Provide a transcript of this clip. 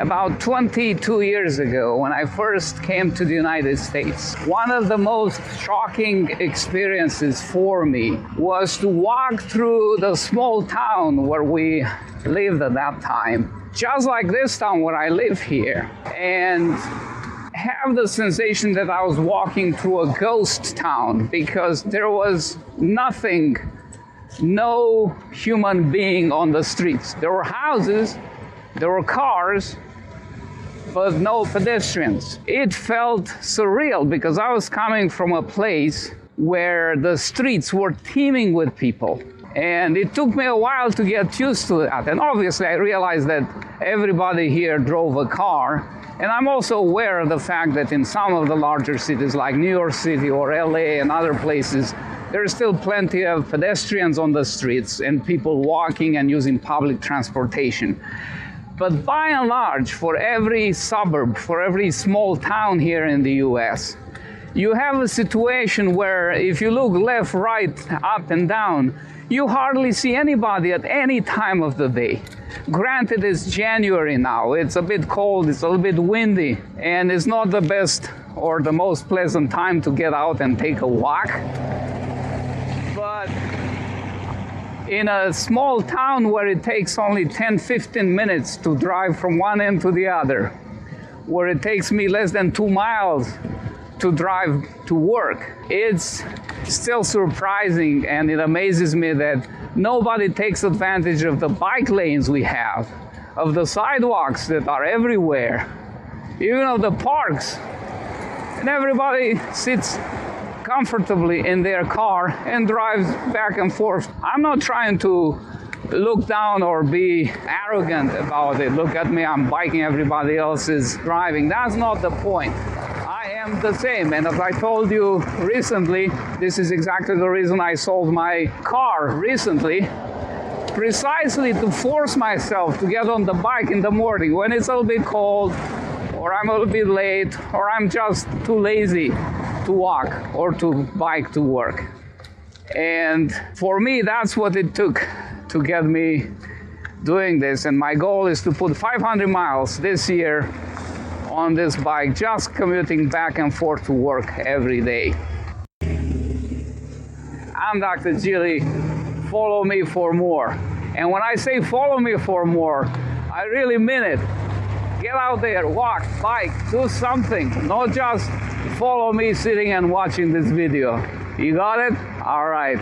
About 22 years ago, when I first came to the United States, one of the most shocking experiences for me was to walk through the small town where we lived at that time, just like this town where I live here, and have the sensation that I was walking through a ghost town because there was nothing, no human being on the streets. There were houses, there were cars, but no pedestrians. It felt surreal because I was coming from a place where the streets were teeming with people. And it took me a while to get used to that. And obviously I realized that everybody here drove a car. And I'm also aware of the fact that in some of the larger cities like New York City or LA and other places, there's still plenty of pedestrians on the streets and people walking and using public transportation. But by and large, for every suburb, for every small town here in the US, you have a situation where if you look left, right, up and down, you hardly see anybody at any time of the day. Granted, it's January now, it's a bit cold, it's a little bit windy, and it's not the best or the most pleasant time to get out and take a walk. But in a small town where it takes only 10-15 minutes to drive from one end to the other, where it takes me less than 2 miles to drive to work, it's still surprising, and it amazes me that nobody takes advantage of the bike lanes we have, of the sidewalks that are everywhere, even of the parks. And everybody sits comfortably in their car and drives back and forth. I'm not trying to look down or be arrogant about it. Look at me, I'm biking, everybody else is driving. That's not the point. I am the same, and as I told you recently, this is exactly the reason I sold my car recently, precisely to force myself to get on the bike in the morning when it's a little bit cold, or I'm a little bit late, or I'm just too lazy to walk or to bike to work. And for me, that's what it took to get me doing this. And my goal is to put 500 miles this year on this bike, just commuting back and forth to work every day. I'm Dr. Gilly. Follow me for more. And when I say follow me for more, I really mean it. Get out there, walk, bike, do something. Not just follow me sitting and watching this video. You got it? All right.